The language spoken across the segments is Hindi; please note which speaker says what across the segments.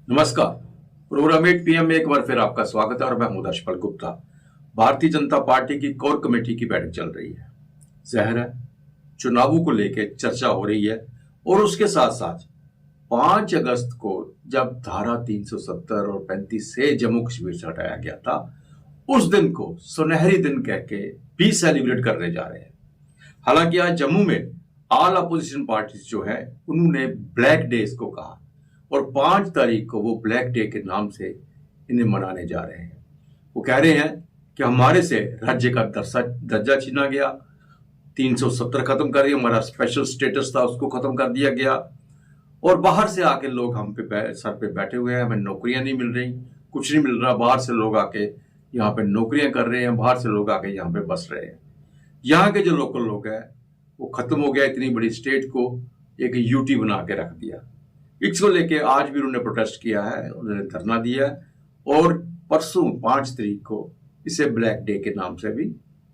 Speaker 1: नमस्कार। प्रोग्राम 8 पीएम में एक बार फिर आपका स्वागत है और मैं हूं दर्शपल गुप्ता। भारतीय जनता पार्टी की कोर कमेटी की बैठक चल रही है। जहर है, चुनावों को लेकर चर्चा हो रही है और उसके साथ साथ 5 अगस्त को जब धारा 370 और 35 से जम्मू कश्मीर से हटाया गया था, उस दिन को सुनहरी दिन कह के भी सेलिब्रेट करने जा रहे हैं। हालांकि आज जम्मू में ऑल अपोजिशन पार्टीज जो है उन्होंने ब्लैक डे इसको कहा और 5 तारीख को वो ब्लैक डे के नाम से इन्हें मनाने जा रहे हैं। वो कह रहे हैं कि हमारे से राज्य का दर्जा छीना गया, 370 खत्म कर दिया, हमारा स्पेशल स्टेटस था उसको खत्म कर दिया गया और बाहर से आके लोग हम पे सर पे बैठे हुए हैं, हमें नौकरियां नहीं मिल रही, कुछ नहीं मिल रहा। बाहर से लोग आके यहाँ पे नौकरियां कर रहे हैं, बाहर से लोग आके यहाँ पे बस रहे हैं। यहाँ के जो लोकल लोग हैं वो खत्म हो गया। इतनी बड़ी स्टेट को एक यूटी बना के रख दिया। इसको लेके आज भी उन्होंने प्रोटेस्ट किया है, उन्होंने धरना दिया है और परसों 5 तारीख को इसे ब्लैक डे के नाम से भी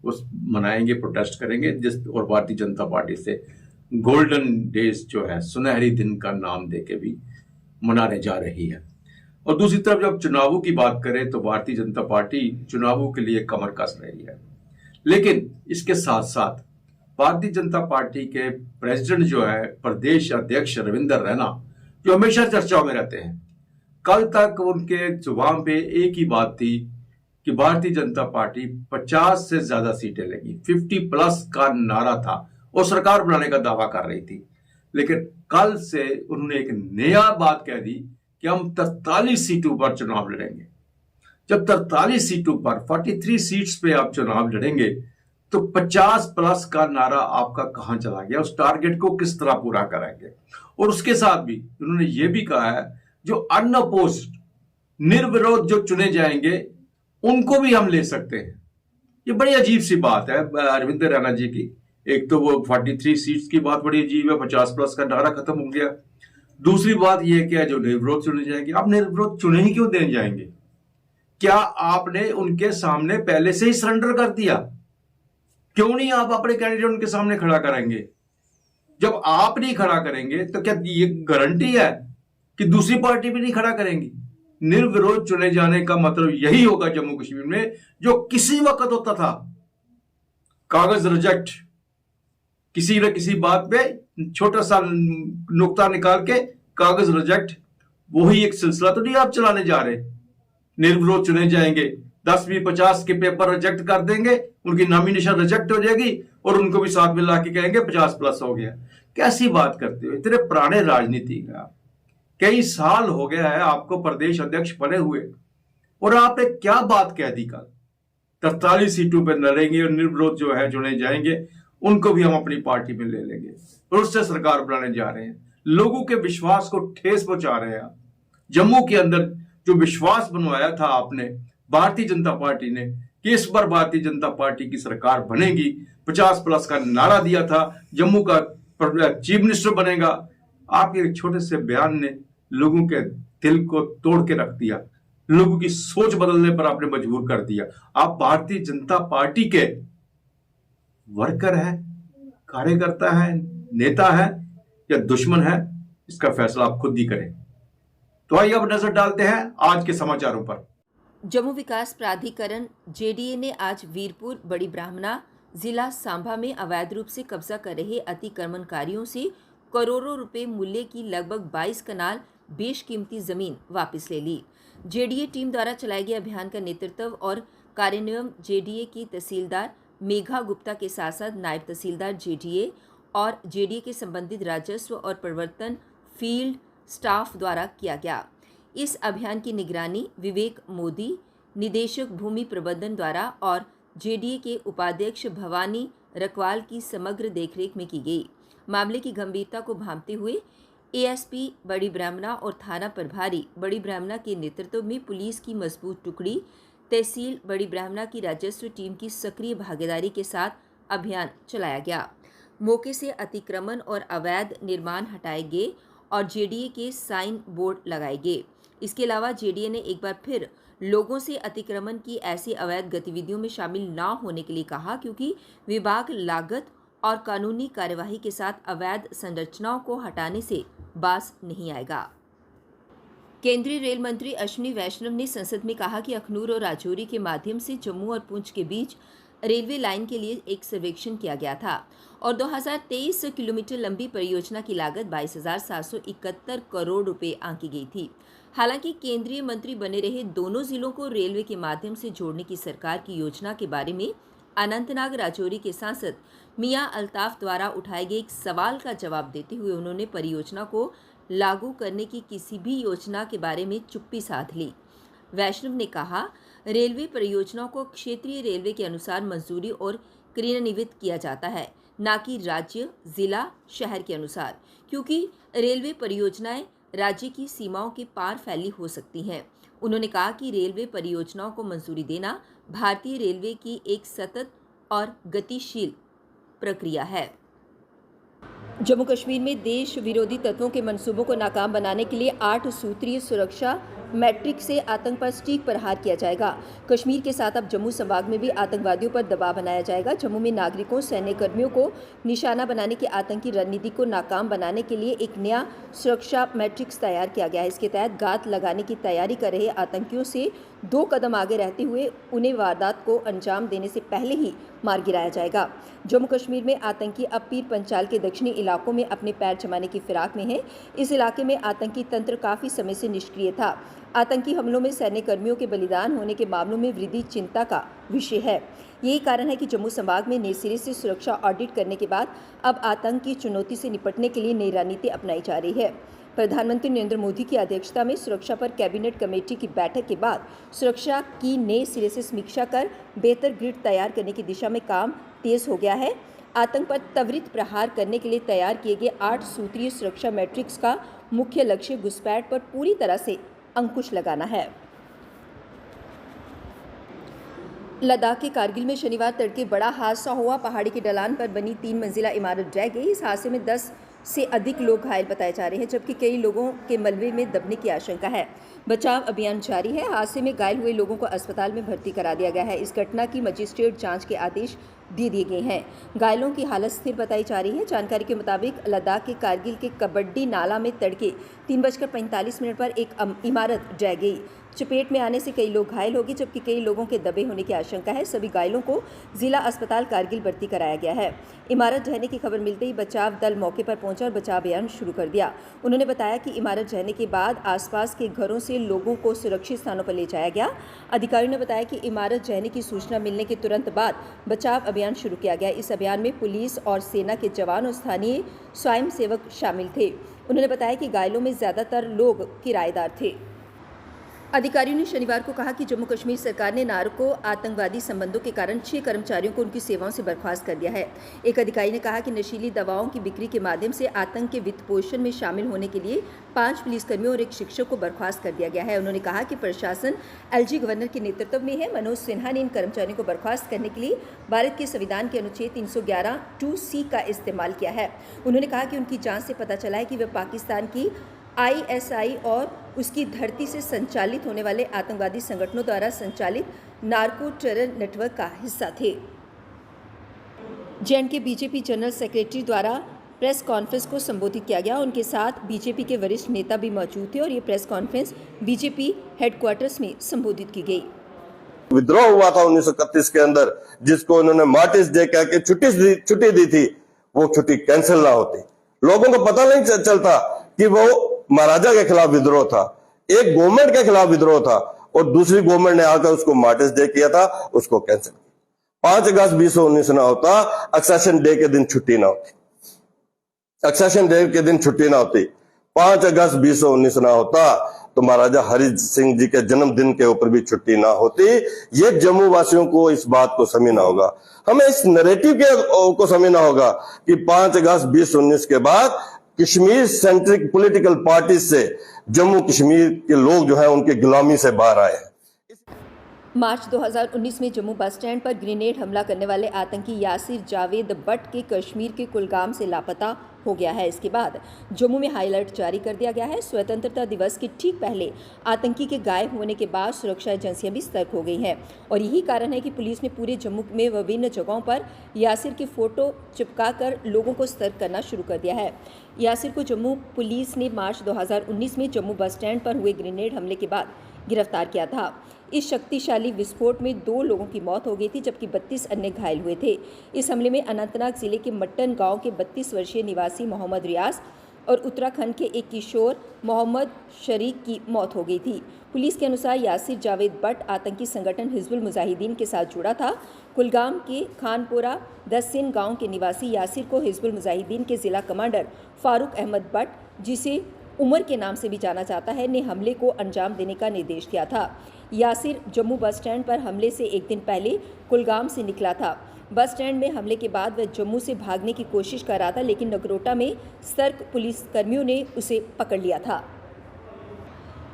Speaker 1: उस मनाएंगे, प्रोटेस्ट करेंगे। जिस और भारतीय जनता पार्टी से गोल्डन डेज जो है, सुनहरी दिन का नाम देके भी मनाने जा रही है। और दूसरी तरफ जब चुनावों की बात करें तो भारतीय जनता पार्टी चुनावों के लिए कमर कस रही है। लेकिन इसके साथ साथ भारतीय जनता पार्टी के प्रेसिडेंट जो है, प्रदेश अध्यक्ष रविंद्र रैना, जो हमेशा चर्चाओं में रहते हैं, कल तक उनके जुबान पे एक ही बात थी कि भारतीय जनता पार्टी 50 से ज्यादा सीटें लेगी, 50 प्लस का नारा था और सरकार बनाने का दावा कर रही थी। लेकिन कल से उन्होंने एक नया बात कह दी कि हम 43 सीटों पर चुनाव लड़ेंगे। जब 43 सीटों पर 43 सीट्स पे आप चुनाव लड़ेंगे तो 50 प्लस का नारा आपका कहां चला गया, उस टारगेट को किस तरह पूरा कराएंगे। और उसके साथ भी उन्होंने ये भी कहा है जो अनअपोज्ड निर्विरोध जो चुने जाएंगे उनको भी हम ले सकते हैं। ये बड़ी अजीब सी बात है अरविंद रैना जी की। एक तो वो 43 सीट्स की बात बड़ी अजीब है, 50 प्लस का नारा खत्म हो गया। दूसरी बात ये क्या है जो निर्विरोध चुने जाएंगे। आप निर्विरोध चुने ही क्यों देने जाएंगे? क्या आपने उनके सामने पहले से ही सरेंडर कर दिया? क्यों नहीं आप अपने कैंडिडेट उनके सामने खड़ा करेंगे? जब आप नहीं खड़ा करेंगे तो क्या ये गारंटी है कि दूसरी पार्टी भी नहीं खड़ा करेंगी? निर्विरोध चुने जाने का मतलब यही होगा जम्मू कश्मीर में, जो किसी वक्त होता था कागज रिजेक्ट, किसी न किसी बात पे छोटा सा नुक्ता निकाल के कागज रिजेक्ट, वही एक सिलसिला तो नहीं आप चलाने जा रहे। निर्विरोध चुने जाएंगे, 10 भी 50 के पेपर रिजेक्ट कर देंगे, उनकी नॉमिनेशन रिजेक्ट हो जाएगी और उनको भी साथ मिला के कहेंगे 50 प्लस हो गया। कैसी बात करते हो? इतने पुराने राजनीति का, कई साल हो गया है आपको प्रदेश अध्यक्ष बने हुए और आपने क्या बात कह दी कल? 43 सीटों पर लड़ेंगे और निर्विरोध जो है चुने जाएंगे, उनको भी हम अपनी पार्टी में ले लेंगे और उससे सरकार बनाने जा रहे हैं। लोगों के विश्वास को ठेस पहुंचा रहे हैं। जम्मू के अंदर जो विश्वास बनवाया था आपने भारतीय जनता पार्टी ने कि इस बार भारतीय जनता पार्टी की सरकार बनेगी, 50 प्लस का नारा दिया था, जम्मू का चीफ मिनिस्टर बनेगा, आपके एक छोटे से बयान ने लोगों के दिल को तोड़ के रख दिया, लोगों की सोच बदलने पर आपने मजबूर कर दिया। आप भारतीय जनता पार्टी के वर्कर हैं, कार्यकर्ता हैं, नेता हैं या दुश्मन हैं, इसका फैसला आप खुद ही करें। तो आइए अब नजर डालते हैं आज के समाचारों पर।
Speaker 2: जम्मू विकास प्राधिकरण जेडीए ने आज वीरपुर, बड़ी ब्राह्मणा, जिला सांबा में अवैध रूप से कब्जा कर रहे अतिक्रमणकारियों से करोड़ों रुपए मूल्य की लगभग 22 कनाल बेशकीमती जमीन वापस ले ली। जेडीए टीम द्वारा चलाए गए अभियान का नेतृत्व और कार्यान्वयन जेडीए की तहसीलदार मेघा गुप्ता के साथ साथ नायब तहसीलदार जेडीए और जेडीए के संबंधित राजस्व और प्रवर्तन फील्ड स्टाफ द्वारा किया गया। इस अभियान की निगरानी विवेक मोदी, निदेशक भूमि प्रबंधन द्वारा और जेडीए के उपाध्यक्ष भवानी रकवाल की समग्र देखरेख में की गई। मामले की गंभीरता को भांपते हुए एएसपी बड़ी ब्राह्मणा और थाना प्रभारी बड़ी ब्राह्मणा के नेतृत्व में पुलिस की मजबूत टुकड़ी, तहसील बड़ी ब्राह्मणा की राजस्व टीम की सक्रिय भागीदारी के साथ अभियान चलाया गया। मौके से अतिक्रमण और अवैध निर्माण हटाए गए और जेडीए के साइन बोर्ड लगाए गए। इसके अलावा जेडीए ने एक बार फिर लोगों से अतिक्रमण की ऐसी अवैध गतिविधियों में शामिल न होने के लिए कहा, क्योंकि विभाग लागत और कानूनी कार्यवाही के साथ अवैध संरचनाओं को हटाने से बाज नहीं आएगा। केंद्रीय रेल मंत्री अश्विनी वैष्णव ने संसद में कहा कि अखनूर और राजौरी के माध्यम से जम्मू और पुंछ के बीच रेलवे लाइन के लिए एक सर्वेक्षण किया गया था और 2023 किलोमीटर लंबी परियोजना की लागत 22,771 करोड़ रुपए आंकी गई थी। हालांकि केंद्रीय मंत्री बने रहे दोनों जिलों को रेलवे के माध्यम से जोड़ने की सरकार की योजना के बारे में अनंतनाग राजौरी के सांसद मियां अल्ताफ द्वारा उठाए गए एक सवाल का जवाब देते हुए उन्होंने परियोजना को लागू करने की किसी भी योजना के बारे में चुप्पी साध ली। वैष्णव ने कहा, रेलवे परियोजनाओं को क्षेत्रीय रेलवे के अनुसार मंजूरी और क्रियान्वित किया जाता है, न कि राज्य, जिला, शहर के अनुसार, क्योंकि रेलवे परियोजनाएं राज्य की सीमाओं के पार फैली हो सकती हैं। उन्होंने कहा कि रेलवे परियोजनाओं को मंजूरी देना भारतीय रेलवे की एक सतत और गतिशील प्रक्रिया है। जम्मू कश्मीर में देश विरोधी तत्वों के मंसूबों को नाकाम बनाने के लिए 8 सूत्रीय सुरक्षा मैट्रिक्स से आतंक पर सटीक प्रहार किया जाएगा। कश्मीर के साथ अब जम्मू संभाग में भी आतंकवादियों पर दबाव बनाया जाएगा। जम्मू में नागरिकों, सैन्य कर्मियों को निशाना बनाने की आतंकी रणनीति को नाकाम बनाने के लिए एक नया सुरक्षा मैट्रिक्स तैयार किया गया है। इसके तहत घात लगाने की तैयारी कर रहे आतंकियों से 2 कदम आगे रहते हुए उन्हें वारदात को अंजाम देने से पहले ही मार गिराया जाएगा। जम्मू कश्मीर में आतंकी अब पीर पंचाल के दक्षिणी इलाकों में अपने पैर जमाने की फिराक में हैं। इस इलाके में आतंकी तंत्र काफ़ी समय से निष्क्रिय था। आतंकी हमलों में सैन्य कर्मियों के बलिदान होने के मामलों में वृद्धि चिंता का विषय है। यही कारण है कि जम्मू संभाग में नए सिरे से सुरक्षा ऑडिट करने के बाद अब आतंक की चुनौती से निपटने के लिए नई रणनीति अपनाई जा रही है। प्रधानमंत्री नरेंद्र मोदी की अध्यक्षता में सुरक्षा पर कैबिनेट कमेटी की बैठक के बाद सुरक्षा की नए सिरे से समीक्षा कर बेहतर ग्रिड तैयार करने की दिशा में काम तेज हो गया है। आतंक पर त्वरित प्रहार करने के लिए तैयार किए गए 8 सूत्रीय सुरक्षा मैट्रिक्स का मुख्य लक्ष्य घुसपैठ पर पूरी तरह से अंकुश लगाना है। लद्दाख के कारगिल में शनिवार तड़के बड़ा हादसा हुआ। पहाड़ी की ढलान पर बनी 3 मंजिला इमारत ढह गई। इस हादसे में 10 से अधिक लोग घायल बताए जा रहे हैं, जबकि कई लोगों के मलबे में दबने की आशंका है। बचाव अभियान जारी है। हादसे में घायल हुए लोगों को अस्पताल में भर्ती करा दिया गया है। इस घटना की मजिस्ट्रेट जांच के आदेश दे दिए गए हैं। घायलों की हालत स्थिर बताई जा रही है। जानकारी के मुताबिक लद्दाख के कारगिल के कबड्डी नाला में तड़के 3:45 पर एक इमारत ढह गई। चपेट में आने से कई लोग घायल हो गए, जबकि कई लोगों के दबे होने की आशंका है। सभी घायलों को जिला अस्पताल कारगिल भर्ती कराया गया है। इमारत ढहने की खबर मिलते ही बचाव दल मौके पर पहुंचा और बचाव अभियान शुरू कर दिया। उन्होंने बताया कि इमारत ढहने के बाद आसपास के घरों से लोगों को सुरक्षित स्थानों पर ले जाया गया। अधिकारियों ने बताया कि इमारत ढहने की सूचना मिलने के तुरंत बाद बचाव अभियान शुरू किया गया। इस अभियान में पुलिस और सेना के जवान और स्थानीय स्वयंसेवक शामिल थे। उन्होंने बताया कि घायलों में ज़्यादातर लोग किराएदार थे। अधिकारियों ने शनिवार को कहा कि जम्मू कश्मीर सरकार ने नार्को आतंकवादी संबंधों के कारण 6 कर्मचारियों को उनकी सेवाओं से बर्खास्त कर दिया है। एक अधिकारी ने कहा कि नशीली दवाओं की बिक्री के माध्यम से आतंक के वित्त पोषण में शामिल होने के लिए 5 पुलिसकर्मियों और एक शिक्षक को बर्खास्त कर दिया गया है। उन्होंने कहा कि प्रशासन एलजी गवर्नर के नेतृत्व में है। मनोज सिन्हा ने इन कर्मचारियों को बर्खास्त करने के लिए भारत के संविधान के अनुच्छेद 311(2)(c) का इस्तेमाल किया है। उन्होंने कहा कि उनकी जाँच से पता चला है कि वे पाकिस्तान की ISI और उसकी धरती से संचालित होने वाले आतंकवादी संगठनों द्वारा संचालित नार्को टेरर नेटवर्क का हिस्सा थे। JNK बीजेपी जनरल सेक्रेटरी द्वारा प्रेस कॉन्फ्रेंस को संबोधित किया गया। उनके साथ बीजेपी के वरिष्ठ नेता भी मौजूद थे और ये प्रेस कॉन्फ्रेंस बीजेपी हेडक्वार्टर्स में संबोधित की गई।
Speaker 3: विद्रोह हुआ था 1931 के अंदर, जिसको उन्होंने मार्टिस डे कह के छुट्टी दी थी, वो छुट्टी कैंसिल ना होती। लोगों को पता नहीं चलता कि वो महाराजा के खिलाफ विद्रोह था, एक गवर्नमेंट के खिलाफ विद्रोह था और दूसरी गवर्नमेंट ने आकर उसको मार्टिस डे किया था, उसको कैंसिल किया। 5 अगस्त 2019 ना होता, एक्सेशन डे के दिन छुट्टी ना होती, एक्सेशन डे के दिन छुट्टी ना होती। 5 अगस्त 2019 ना होता तो महाराजा हरि सिंह जी के जन्मदिन के ऊपर भी छुट्टी ना होती। ये जम्मू वासियों को इस बात को समझना होगा, हमें इस नैरेटिव को समझना होगा कि 5 अगस्त 2019 के बाद कश्मीर सेंट्रिक पॉलिटिकल पार्टी से जम्मू कश्मीर के लोग जो है उनकी गुलामी से बाहर आए हैं।
Speaker 2: मार्च 2019 में जम्मू बस स्टैंड पर ग्रेनेड हमला करने वाले आतंकी यासिर जावेद बट के कश्मीर के कुलगाम से लापता हो गया है। इसके बाद जम्मू में हाई अलर्ट जारी कर दिया गया है। स्वतंत्रता दिवस के ठीक पहले आतंकी के गायब होने के बाद सुरक्षा एजेंसियां भी सतर्क हो गई हैं और यही कारण है कि पुलिस ने पूरे जम्मू में विभिन्न जगहों पर यासिर की फोटो चिपकाकर लोगों को सतर्क करना शुरू कर दिया है। यासिर को जम्मू पुलिस ने मार्च 2019 में जम्मू बस स्टैंड पर हुए ग्रेनेड हमले के बाद गिरफ्तार किया था। इस शक्तिशाली विस्फोट में 2 लोगों की मौत हो गई थी जबकि 32 अन्य घायल हुए थे। इस हमले में अनंतनाग जिले के मट्टन गांव के 32 वर्षीय निवासी मोहम्मद रियाज और उत्तराखंड के एक किशोर मोहम्मद शरीक की मौत हो गई थी। पुलिस के अनुसार यासिर जावेद बट आतंकी संगठन हिजबुल मुजाहिदीन के साथ जुड़ा था। कुलगाम के खानपुरा दसिन गांव के निवासी यासिर को हिजबुल मुजाहिदीन के जिला कमांडर फारूक अहमद बट, जिसे उमर के नाम से भी जाना जाता है, ने हमले को अंजाम देने का निर्देश दिया था। यासिर जम्मू बस स्टैंड पर हमले से एक दिन पहले कुलगाम से निकला था। बस स्टैंड में हमले के बाद वह जम्मू से भागने की कोशिश कर रहा था, लेकिन नगरोटा में सतर्क पुलिसकर्मियों ने उसे पकड़ लिया था।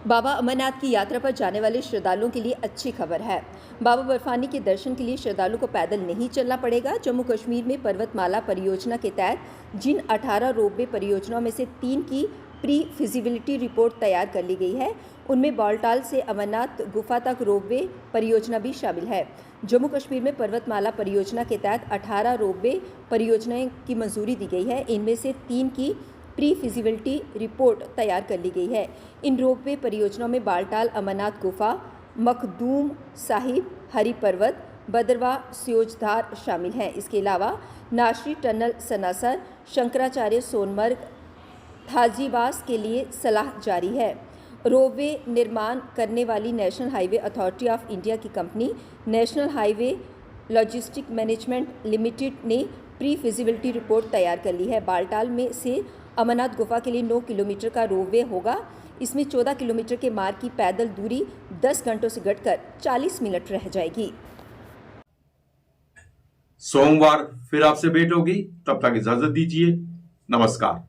Speaker 2: बाबा अमरनाथ की यात्रा पर जाने वाले श्रद्धालुओं के लिए अच्छी खबर है। बाबा बर्फानी के दर्शन के लिए श्रद्धालुओं को पैदल नहीं चलना पड़ेगा। जम्मू कश्मीर में पर्वतमाला परियोजना के तहत जिन 18 रोपवे परियोजनाओं में से 3 की प्री फिजिबिलिटी रिपोर्ट तैयार कर ली गई है, उनमें बालटाल से अमरनाथ गुफा तक रोपवे परियोजना भी शामिल है। जम्मू कश्मीर में पर्वतमाला परियोजना के तहत 18 रोपवे परियोजनाएं की मंजूरी दी गई है। इनमें से 3 की प्री फिजिबिलिटी रिपोर्ट तैयार कर ली गई है। इन रोपवे परियोजनाओं में बालटाल अमरनाथ गुफा, मखदूम साहिब, हरी पर्वत, बदरवा स्योजधार शामिल हैं। इसके अलावा नाशरी टनल सनासर, शंकराचार्य सोनमर्ग, थाजीवास के लिए सलाह जारी है। रोपवे निर्माण करने वाली national highway authority of India की company national highway logistic management limited ने प्री फिजिबिलिटी रिपोर्ट तैयार कर ली है। बालटाल में से अमरनाथ गुफा के लिए 9 किलोमीटर का रोपवे होगा। इसमें 14 किलोमीटर के मार्ग की पैदल दूरी 10 घंटों से घटकर 40 मिनट रह जाएगी।
Speaker 1: सोमवार फिर आपसे भेंट होगी, तब तक इजाजत दीजिए। नमस्कार।